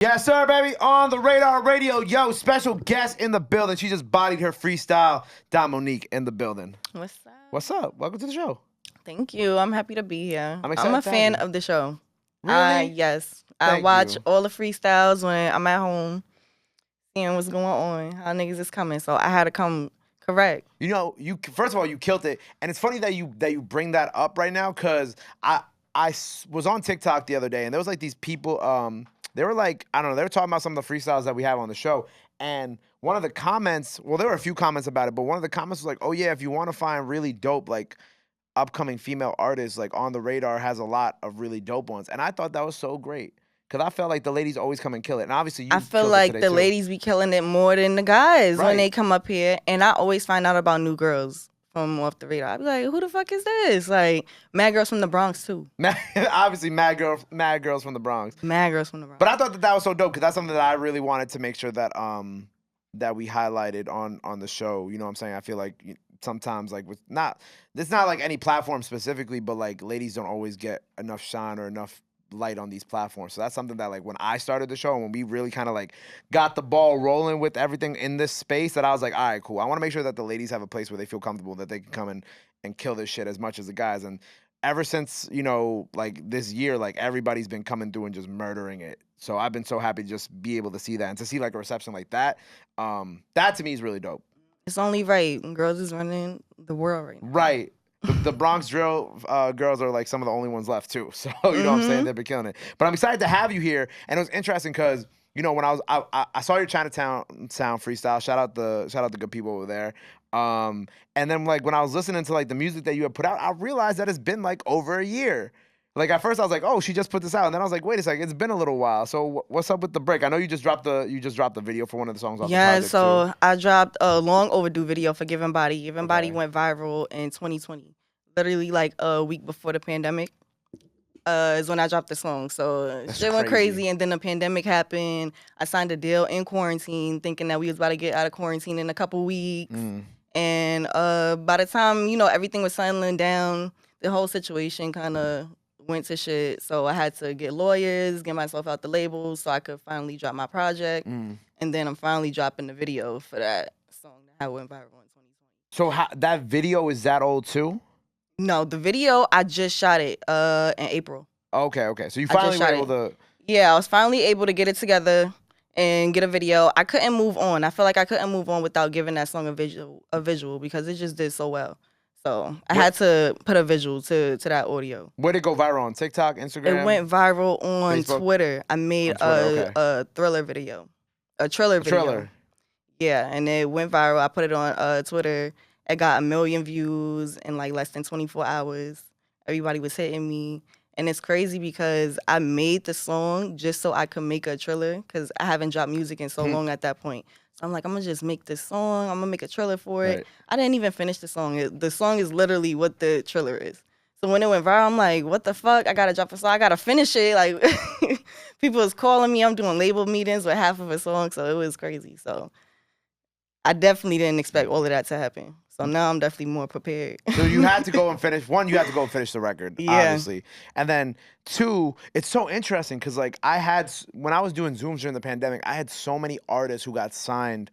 Yes, sir, baby. On the Radar Radio. Yo, special guest in the building. She just bodied her freestyle. DonMonique in the building. What's up? What's up? Welcome to the show. Thank you. I'm happy to be here. I'm excited I'm a to have fan you. of the show. Really? Yes. I Thank watch you. all the freestyles when I'm at home, seeing what's going on, how niggas is coming. So I had to come correct. You know, you first of all, you killed it, and it's funny that you bring that up right now because was on TikTok the other day, and there was like these people. They were like, I don't know, they were talking about some of the freestyles that we have on the show, and one of the comments, well, there were a few comments about it, but one of the comments was like, oh yeah, if you want to find really dope like upcoming female artists, like On the Radar has a lot of really dope ones, and I thought that was so great. Cause I felt like the ladies always come and kill it, and obviously you. I feel killed it like today, the too. ladies be killing it more than the guys Right. when they come up here, and I always find out about new girls from off the radar. I be like, who the fuck is this? Like, mad girls from the Bronx too. Obviously, mad girls from the Bronx. Mad girls from the Bronx. But I thought that was so dope because that's something that I really wanted to make sure that that we highlighted on the show. You know what I'm saying? I feel like sometimes like it's not like any platform specifically, but like ladies don't always get enough shine or enough light on these platforms. So that's something that like when I started the show and when we really kind of like got the ball rolling with everything in this space, that I was like, all right, cool. I want to make sure that the ladies have a place where they feel comfortable, that they can come and kill this shit as much as the guys. And ever since, you know, like this year, like everybody's been coming through and just murdering it. So I've been so happy to just be able to see that and to see like a reception like that. That to me is really dope. It's only right. Girls is running the world right now. Right. The Bronx drill girls are like some of the only ones left too. So you know what I'm saying? They've been killing it. But I'm excited to have you here. And it was interesting because, you know, when I saw your Chinatown sound freestyle, shout out the good people over there. And then like when I was listening to like the music that you had put out, I realized that it's been like over a year. Like at first I was like, oh, she just put this out, and then I was like, wait a second, it's been a little while. So what's up with the break? I know you just dropped the video for one of the songs off the project. So too. I dropped a long overdue video for Giving Body. Giving Body Okay. went viral in 2020, literally like a week before the pandemic. Is when I dropped the song. So That's shit went crazy. crazy, and then the pandemic happened. I signed a deal in quarantine, thinking that we was about to get out of quarantine in a couple weeks. And by the time everything was settling down, the whole situation kind of went to shit. So I had to get lawyers, get myself out the label so I could finally drop my project. And then I'm finally dropping the video for that song that went viral in 2020. So that video is that old too? No, the video, I just shot it in April. Okay. So you finally were able to. Yeah, I was finally able to get it together and get a video. I couldn't move on. I feel like I couldn't move on without giving that song a visual because it just did so well. So I had to put a visual to that audio. Where'd it go viral? On TikTok, Instagram? It went viral on Facebook? Twitter. I made a thriller video. A trailer video. Trailer. Yeah, and it went viral. I put it on Twitter. It got 1 million views in like less than 24 hours. Everybody was hitting me. And it's crazy because I made the song just so I could make a trailer because I haven't dropped music in so long at that point. So I'm like, I'm going to just make this song. I'm going to make a trailer for it. Right. I didn't even finish the song. The song is literally what the trailer is. So when it went viral, I'm like, what the fuck? I got to drop a song. I got to finish it. Like, people was calling me. I'm doing label meetings with half of a song. So it was crazy. So I definitely didn't expect all of that to happen. So now I'm definitely more prepared. So you had to go and finish. One, you had to go and finish the record, obviously. And then two, it's so interesting because like when I was doing Zooms during the pandemic, I had so many artists who got signed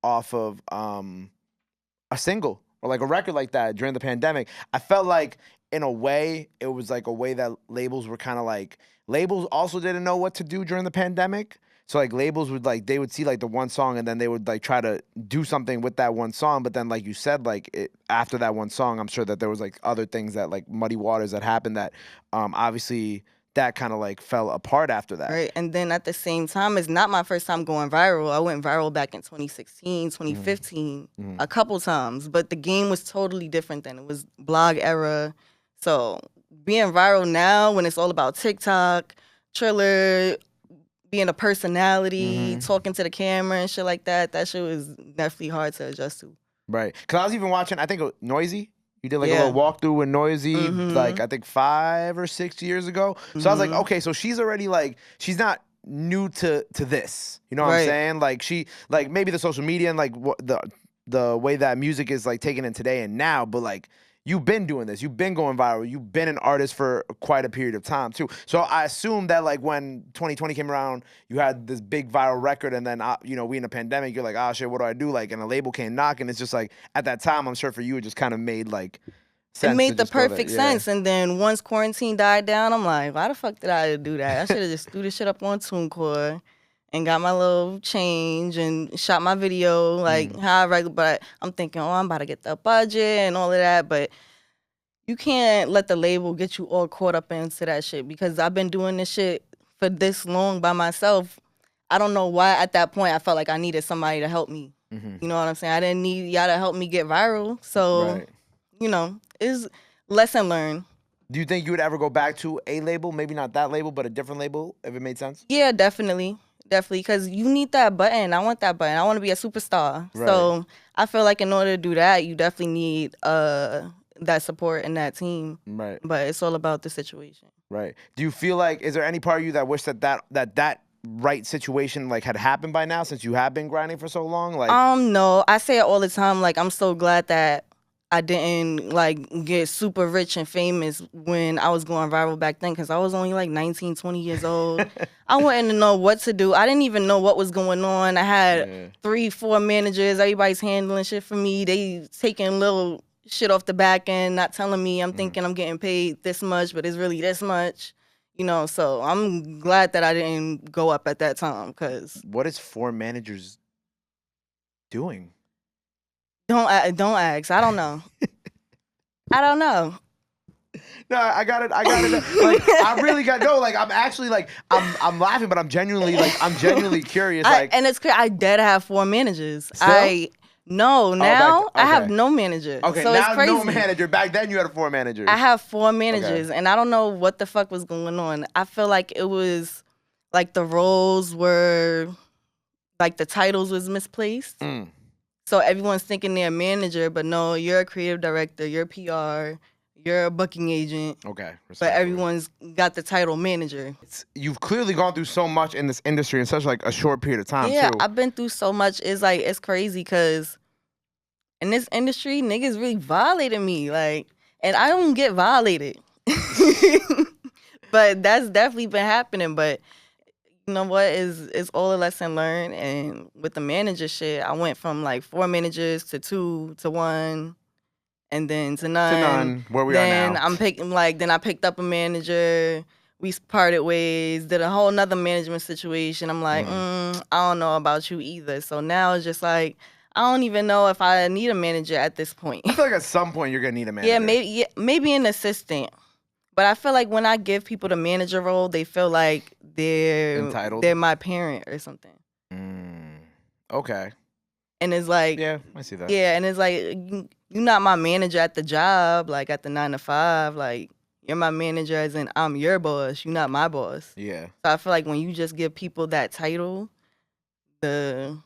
off of a single or like a record like that during the pandemic. I felt like in a way, it was like a way that labels were kind of like, labels also didn't know what to do during the pandemic. So like labels would like, they would see like the one song and then they would like try to do something with that one song. But then like you said, like after that one song, I'm sure that there was like other things that like muddy waters that happened that obviously that kind of like fell apart after that. Right. And then at the same time, it's not my first time going viral. I went viral back in 2016, 2015, a couple times. But the game was totally different then. It was blog era. So being viral now when it's all about TikTok, Triller, being a personality, talking to the camera and shit like that shit was definitely hard to adjust to. Right. Because I was even watching, I think, Noisy. You did like a little walkthrough with Noisy, like I think 5 or 6 years ago. So I was like, okay, so she's already like, she's not new to this. You know what I'm saying? Like she, like maybe the social media and like the way that music is like taken in today and now, but like you've been doing this. You've been going viral. You've been an artist for quite a period of time too. So I assume that like when 2020 came around, you had this big viral record, and then you know, we in a pandemic. You're like, oh shit, what do I do? Like, and a label came knocking. It's just like at that time, I'm sure for you, it just kind of made like sense. It made the perfect sense. And then once quarantine died down, I'm like, why the fuck did I do that? I should have just threw this shit up on TuneCore and got my little change and shot my video like how I regular. But I'm thinking, oh, I'm about to get the budget and all of that. But you can't let the label get you all caught up into that shit, because I've been doing this shit for this long by myself. I don't know why at that point I felt like I needed somebody to help me. You know what I'm saying? I didn't need y'all to help me get viral. So, you know, it's lesson learned. Do you think you would ever go back to a label? Maybe not that label, but a different label, if it made sense? Yeah, definitely. Definitely, because you need that button. I want that button. I want to be a superstar. Right. So I feel like in order to do that, you definitely need that support and that team. Right. But it's all about the situation. Right. Do you feel like, is there any part of you that wish that right situation like had happened by now, since you have been grinding for so long? Like, no, I say it all the time. Like, I'm so glad that I didn't like get super rich and famous when I was going viral back then, because I was only like 19, 20 years old. I wouldn't know what to do. I didn't even know what was going on. I had 3, 4 managers. Everybody's handling shit for me. They taking little shit off the back end, not telling me. I'm thinking I'm getting paid this much, but it's really this much. You know, so I'm glad that I didn't go up at that time. Because what is 4 managers doing? Don't ask. I don't know. I don't know. No, I got it. Like, I really got like. I'm actually like. I'm laughing, but I'm genuinely curious. And it's clear I did have 4 managers. Still? No, now I have no manager. Okay, so now it's crazy. No manager. Back then you had 4 managers. I have 4 managers, and I don't know what the fuck was going on. I feel like it was like the roles were, like the titles was misplaced. So everyone's thinking they're a manager, but no, you're a creative director, you're PR, you're a booking agent. Okay. But everyone's got the title manager. You've clearly gone through so much in this industry in such like a short period of time, Yeah, too. I've been through so much. It's crazy, because in this industry, niggas really violated me. Like, and I don't get violated. But that's definitely been happening. But you know what? It's all a lesson learned. And with the manager shit, I went from like 4 managers to 2 to 1, and then to none. To none. Where we are now. Then I picked up a manager. We parted ways. Did a whole nother management situation. I'm like, I don't know about you either. So now it's just like, I don't even know if I need a manager at this point. I feel like at some point you're gonna need a manager. Yeah, maybe an assistant. But I feel like when I give people the manager role, they feel like they're entitled. They're my parent or something. Okay. And it's like, yeah, I see that. Yeah, and it's like, you're not my manager at the job, like at the 9 to 5. Like, you're my manager as in I'm your boss. You're not my boss. Yeah. So I feel like when you just give people that title, the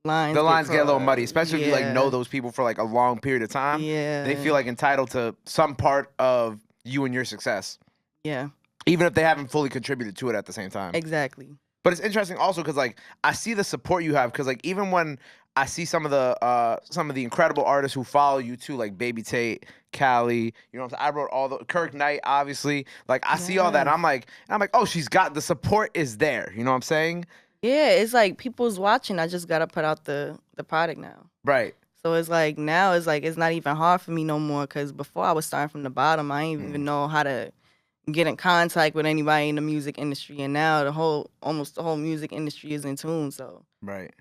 lines get a little muddy, especially if you like know those people for like a long period of time. Yeah. They feel like entitled to some part of you and your success. Yeah. Even if they haven't fully contributed to it at the same time. Exactly. But it's interesting also because like I see the support you have, because like even when I see some of the incredible artists who follow you too, like Baby Tate, Cali, you know what I'm saying? I wrote all the Kirk Knight, obviously. Like I see all that, and I'm like, oh, she's got the support is there. You know what I'm saying? Yeah, it's like people's watching. I just gotta put out the product now. Right. So it's like now it's not even hard for me no more, because before I was starting from the bottom. I didn't even know how to get in contact with anybody in the music industry, and now almost the whole music industry is in tune. So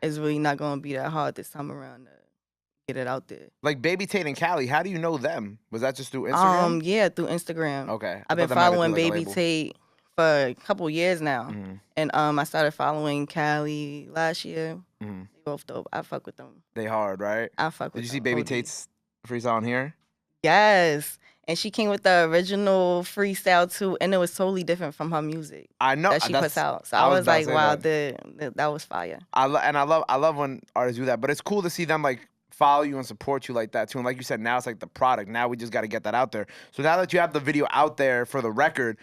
it's really not gonna be that hard this time around to get it out there. Like Baby Tate and Cali, how do you know them? Was that just through Instagram? Yeah, through Instagram. Okay. I've been following Baby Tate for a couple years now, and I started following Cali last year. They both dope. I fuck with them. They hard, right? I fuck with them. Did you see Baby Tate's freestyle on here? Yes. And she came with the original freestyle too, and it was totally different from her music. I know that she puts out. So I was like, wow, that was fire. I love when artists do that, but it's cool to see them like follow you and support you like that too. And like you said, now it's like the product. Now we just got to get that out there. So now that you have the video out there for the record,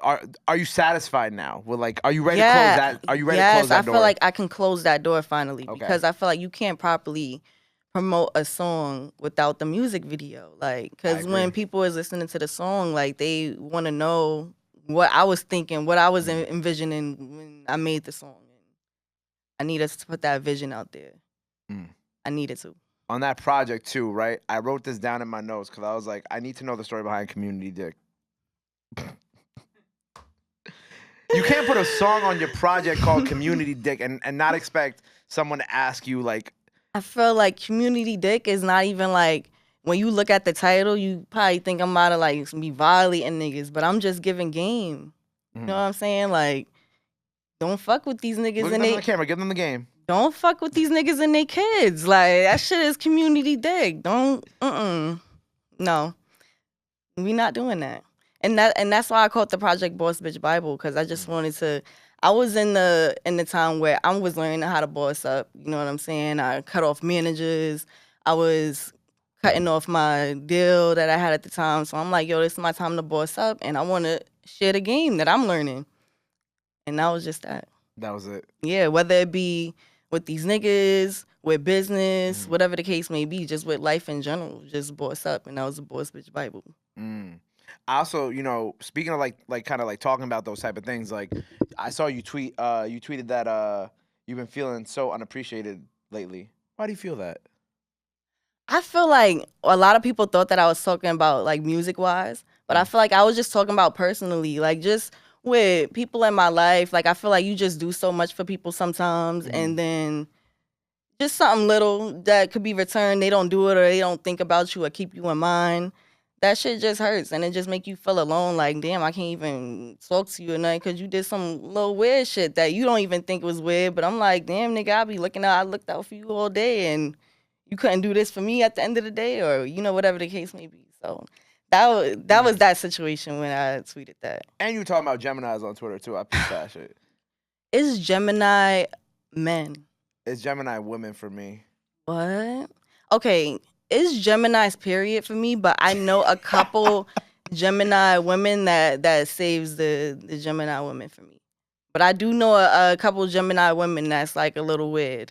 are you satisfied now? With like, are you ready to close that? Are you ready to close that door? Yes, I feel like I can close that door finally, because I feel like you can't properly promote a song without the music video. Like, because when people is listening to the song, like, they want to know what I was thinking, what I was envisioning when I made the song. I need us to put that vision out there. I needed to. On that project too, right? I wrote this down in my notes because I was like, I need to know the story behind Community Dick. You can't put a song on your project called Community Dick and not expect someone to ask you, like... I feel like Community Dick is not even like... When you look at the title, you probably think I'm about to like be violating niggas, but I'm just giving game. You know what I'm saying? Like, don't fuck with these niggas. Look at them on the camera. Give them the game. Don't fuck with these niggas and their kids. Like, that shit is Community Dick. Don't, no. We not doing that. And that's why I called the project Boss Bitch Bible, because I just wanted to, I was in the time where I was learning how to boss up. You know what I'm saying? I cut off managers. I was cutting off my deal that I had at the time. So I'm like, yo, this is my time to boss up, and I want to share the game that I'm learning. And that was just that. That was it. Yeah, whether it be with these niggas, with business, whatever the case may be, just with life in general, just boss up. And that was the Boss Bitch Bible. I also, you know, speaking of like kind of like talking about those type of things, like I saw you tweet, you tweeted that you've been feeling so unappreciated lately. Why do you feel that? I feel like a lot of people thought that I was talking about like music wise, but I feel like I was just talking about personally, like just with people in my life. Like, I feel like you just do so much for people sometimes, and then just something little that could be returned, they don't do it, or they don't think about you or keep you in mind. That shit just hurts, and it just make you feel alone. Like, damn, I can't even talk to you or nothing because you did some little weird shit that you don't even think was weird. But I'm like, damn, nigga, I looked out for you all day, and you couldn't do this for me at the end of the day, or, you know, whatever the case may be. So that was that situation when I tweeted that. And you were talking about Geminis on Twitter too. I picked that shit. It's Gemini men. It's Gemini women for me. What? Okay, it's Gemini's period for me, but I know a couple Gemini women that saves the Gemini women for me. But I do know a couple Gemini women that's like a little weird.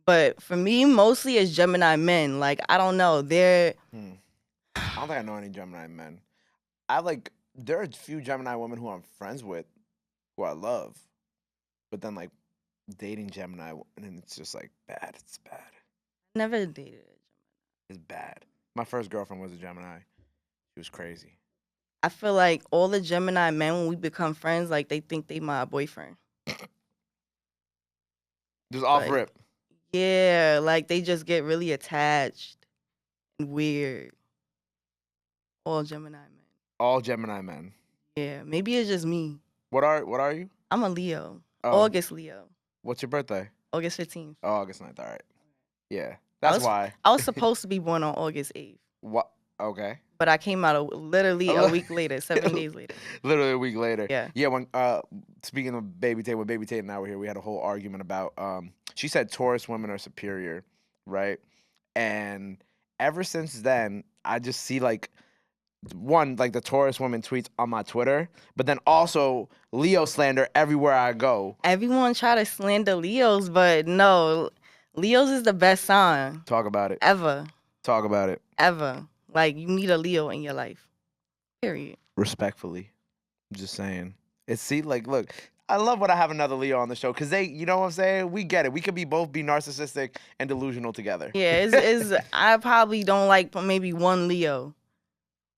But for me, mostly it's Gemini men. Like, I don't know. They're... I don't think I know any Gemini men. There are a few Gemini women who I'm friends with, who I love. But then, like, dating Gemini, and it's just, like, bad. It's bad. Never dated a Gemini. It's bad. My first girlfriend was a Gemini. She was crazy. I feel like all the Gemini men, when we become friends, like, they think they my boyfriend. Just off rip. Yeah, like, they just get really attached and weird. All Gemini men. All Gemini men. Yeah, maybe it's just me. What are you? I'm a Leo. Oh. August Leo. What's your birthday? August 15th. Oh, August 9th. All right. Yeah, that's why. I was supposed to be born on August 8th. What? Okay. But I came out literally a week later, 7 days later. Literally a week later. Yeah. Yeah, when speaking of Baby Tate, when Baby Tate and I were here, we had a whole argument about she said Taurus women are superior, right? And ever since then, I just see like the Taurus woman tweets on my Twitter, but then also Leo slander everywhere I go. Everyone try to slander Leos, but no, Leos is the best sign. Talk about it. Ever. Talk about it. Ever. Like, you need a Leo in your life. Period. Respectfully. I'm just saying. Look, I love when I have another Leo on the show, because they, you know what I'm saying? We get it. We could both be narcissistic and delusional together. Yeah, I probably don't like maybe one Leo.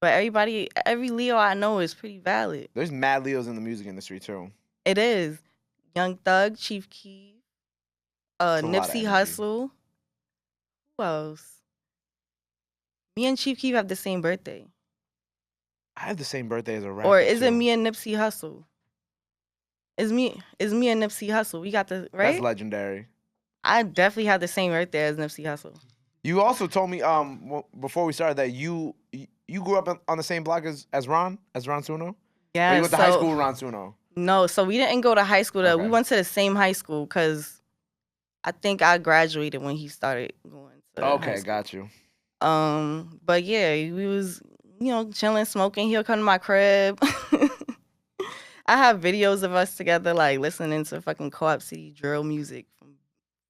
But every Leo I know is pretty valid. There's mad Leos in the music industry, too. It is. Young Thug, Chief Keef, Nipsey Hussle. Who else? Me and Chief Keef have the same birthday. I have the same birthday as a rapper. Or is it me and Nipsey Hussle? It's me and Nipsey Hussle. We got the right. That's legendary. I definitely have the same birthday as Nipsey Hussle. You also told me before we started that you grew up on the same block as Ron Suno? Yeah. Or you went to high school with Ron Suno? No, so we didn't go to high school. Okay. We went to the same high school because I think I graduated when he started going to high school. Got you. But yeah, we was, chilling, smoking. He'll come to my crib. I have videos of us together, like, listening to fucking Co-op City drill music from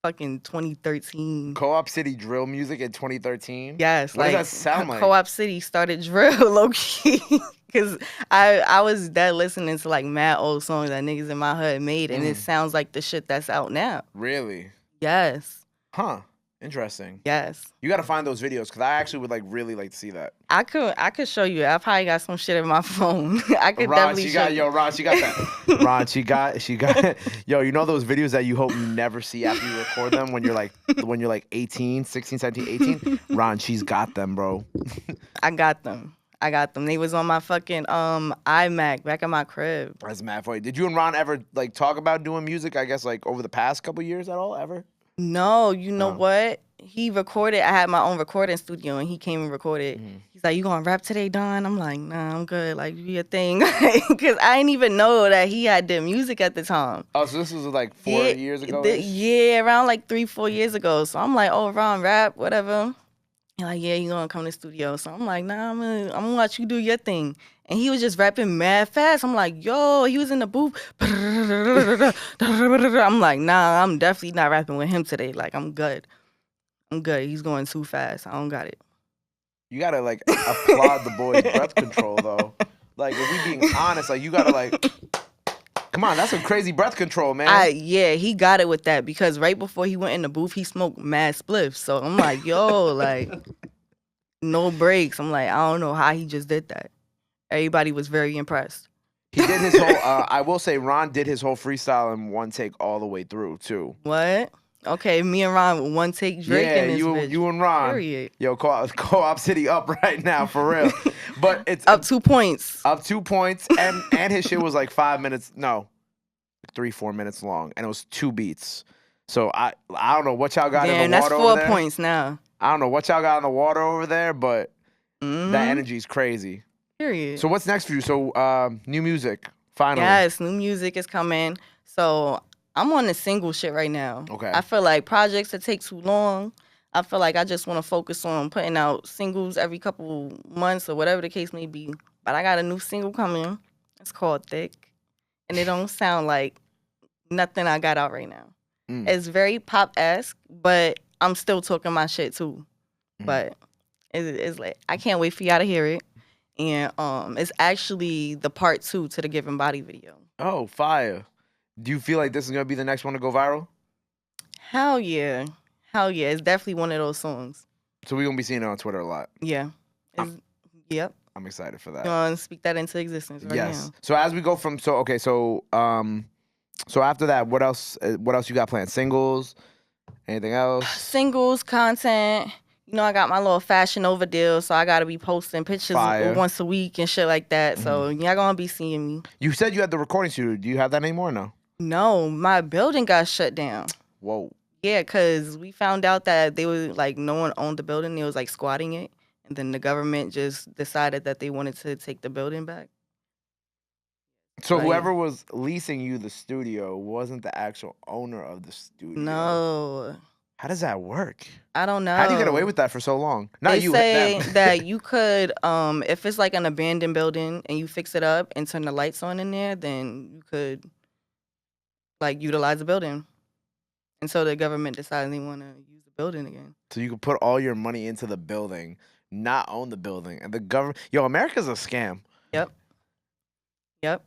fucking 2013. Co-op City drill music in 2013? Yes. What does that sound like? Co-op City started drill low-key. Because I was dead listening to like mad old songs that niggas in my hood made, and it sounds like the shit that's out now. Really? Yes. Huh. Interesting. Yes. You got to find those videos because I actually would like really like to see that. I could show you. I probably got some shit in my phone. I could definitely show you. Ron, she got that. Ron, she got. Yo, you know those videos that you hope you never see after you record them when you're like 18, 16, 17, 18? Ron, she's got them, bro. I got them. They was on my fucking iMac back in my crib. That's mad funny. Did you and Ron ever like talk about doing music? I guess like over the past couple years at all, ever? No, you know what? He recorded. I had my own recording studio, and he came and recorded. He's like, "You gonna rap today, Don?" I'm like, "Nah, I'm good. Like, do your thing," because I didn't even know that he had did music at the time. Oh, so this was like 4 years ago? Yeah, around like 3-4 years ago. So I'm like, "Oh, Ron, rap, whatever." He's like, "Yeah, you gonna come to the studio?" So I'm like, "Nah, I'm gonna watch you do your thing." And he was just rapping mad fast. I'm like, "Yo," he was in the booth. I'm like, "Nah, I'm definitely not rapping with him today. Like, I'm good. He's going too fast. I don't got it." You gotta like applaud the boy's breath control though. Like if we being honest, like you gotta like, come on, that's some crazy breath control, man. Yeah, he got it with that because right before he went in the booth, he smoked mad spliffs. So I'm like, yo, like, no breaks. I'm like, I don't know how he just did that. Everybody was very impressed. He did his whole, I will say Ron did his whole freestyle in one take all the way through too. What? Okay, me and Ron one take Drake in this bitch. You and Ron. Period. Yo, Co-op City up right now for real. But it's up 2 points. Up 2 points, and his shit was like 5 minutes. No, 3-4 minutes long, and it was 2 beats. So I don't know what y'all got in the water over there. That's 4 points now. I don't know what y'all got in the water over there, but that energy's crazy. Period. So what's next for you? So new music, finally. Yes, new music is coming. So I'm on the single shit right now. Okay. I feel like projects that take too long. I feel like I just want to focus on putting out singles every couple months or whatever the case may be. But I got a new single coming. It's called Thick. And it don't sound like nothing I got out right now. It's very pop-esque, but I'm still talking my shit too. But it's like, I can't wait for y'all to hear it. And it's actually the part 2 to the Given Body video. Oh, fire. Do you feel like this is going to be the next one to go viral? Hell yeah. Hell yeah. It's definitely one of those songs. So we're going to be seeing it on Twitter a lot. Yeah. Yep. I'm excited for that. You want to speak that into existence right now. So as we go from, so after that, what else you got planned? Singles? Anything else? Singles, content. You know, I got my little Fashion Over deal, so I got to be posting pictures once a week and shit like that. So y'all going to be seeing me. You said you had the recording studio. Do you have that anymore or no? No, my building got shut down. Whoa. Yeah, because we found out that they were like, no one owned the building. They was like squatting it. And then the government just decided that they wanted to take the building back. So whoever was leasing you the studio wasn't the actual owner of the studio? No. How does that work? I don't know. How do you get away with that for so long? They say that you could, if it's like an abandoned building and you fix it up and turn the lights on in there, then you could like utilize the building. And so the government decided they want to use the building again. So you could put all your money into the building, not own the building, and the government. Yo, America's a scam. Yep.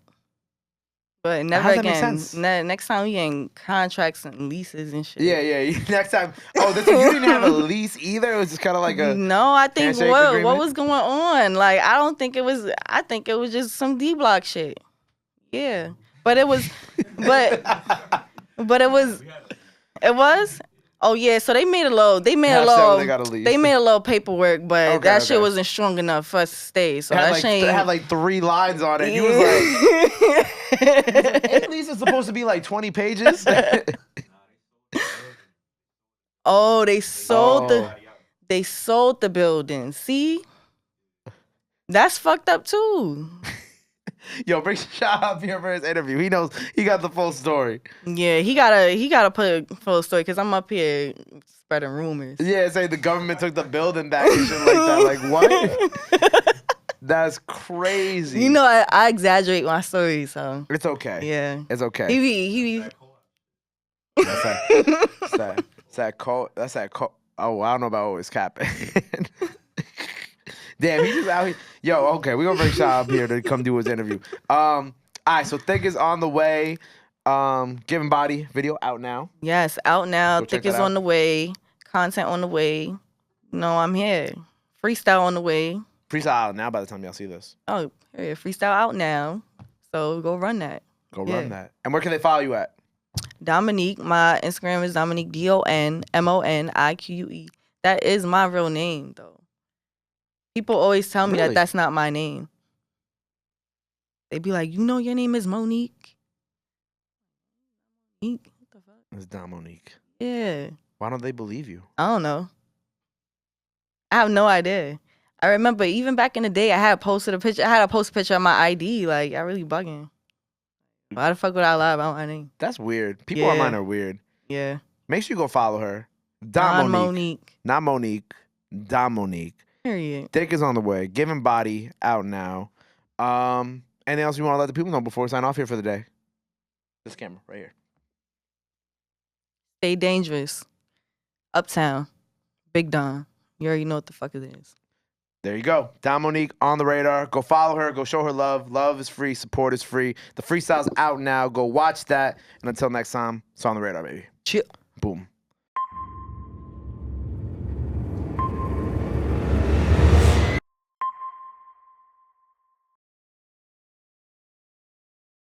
But never again. Next time we ain't contracts and leases and shit. Yeah. Next time. Oh, you didn't have a lease either. It was just kind of like a. No, I think what was going on. Like I don't think it was. I think it was just some D Block shit. Yeah, but it was. but it was. It was. Oh yeah, so they made a little paperwork, but that shit wasn't strong enough for us to stay. So that shit had like 3 lines on it. Yeah. He was like, at least it's supposed to be like 20 pages. Oh, they sold the building. See, that's fucked up too. Yo, bring shout out here for his interview. He knows he got the full story. Yeah, he gotta put a full story because I'm up here spreading rumors. Yeah, say the government took the building back and shit like that. Like what? That's crazy. You know, I exaggerate my stories, so it's okay. Yeah, it's okay. He That's that cold. That's that cold. Oh, I don't know about always capping. Damn, he's just out here. Yo, okay, we're gonna bring Sha up here to come do his interview. All right, so Thick is on the way. Giving Body video out now. Yes, out now. Go check Thick that is out. on the way. Content on the way. No, I'm here. Freestyle on the way. Freestyle out now by the time y'all see this. Oh, yeah, freestyle out now. So go run that. Go run that. And where can they follow you at? DonMonique. My Instagram is DonMonique, DonMonique. That is my real name, though. People always tell me that that's not my name. They be like, you know your name is Monique? What the fuck? It's DonMonique. Yeah. Why don't they believe you? I don't know. I have no idea. I remember even back in the day, I had posted a picture. I had to post a picture of my ID. Like, I really bugging. Why the fuck would I lie about my name? That's weird. People online are weird. Yeah. Make sure you go follow her. DonMonique. Not Monique. DonMonique. Period. Thick is on the way. Giving Body out now. Anything else you want to let the people know before we sign off here for the day? This camera right here. Stay dangerous. Uptown. Big Don. You already know what the fuck it is. There you go. DonMonique on the radar. Go follow her. Go show her love. Love is free. Support is free. The freestyle's out now. Go watch that. And until next time, it's on the radar, baby. Chill. Boom.